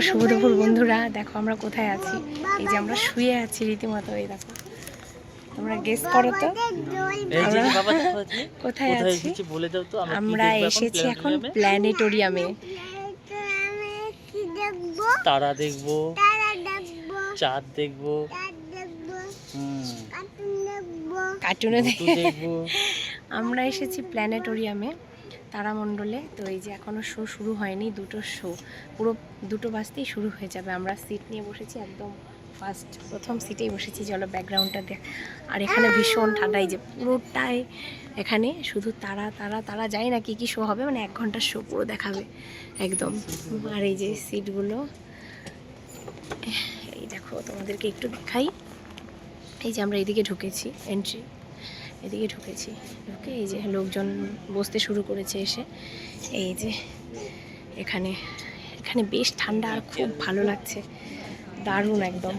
শুভ দুপুর বন্ধুরা, দেখো আমরা কোথায় আছি। এই যে আমরা শুয়ে আছি রীতিমতো। এই দেখো, তোমরা গেস করো তো কোথায় আছি। আমরা এসেছি এখন প্ল্যানেটোরিয়ামে। তারা দেখবো, চাঁদ দেখবো, কার্টুনে দেখবো। আমরা এসেছি প্ল্যানেটোরিয়ামে, তারামণ্ডলে। তো এই যে এখনও শো শুরু হয়নি, দুটো শো পুরো 2টো বাজতেই শুরু হয়ে যাবে। আমরা সিট নিয়ে বসেছি, একদম প্রথম সিটেই বসেছি। চলো ব্যাকগ্রাউন্ডটা দেখ। আর এখানে ভীষণ ঠান্ডা, এই যে পুরোটাই এখানে শুধু তারা তারা তারা, যাই না কি শো হবে, মানে 1 ঘন্টার শো পুরো দেখাবে একদম। আর এই যে সিটগুলো, এই দেখো তোমাদেরকে একটু দেখাই। এই যে আমরা এদিকে ঢুকেছি, এন্ট্রি এদিকে ঢুকে এই যে লোকজন বসতে শুরু করেছে এসে। এই যে এখানে এখানে বেশ ঠান্ডা আর খুব ভালো লাগছে, দারুণ একদম।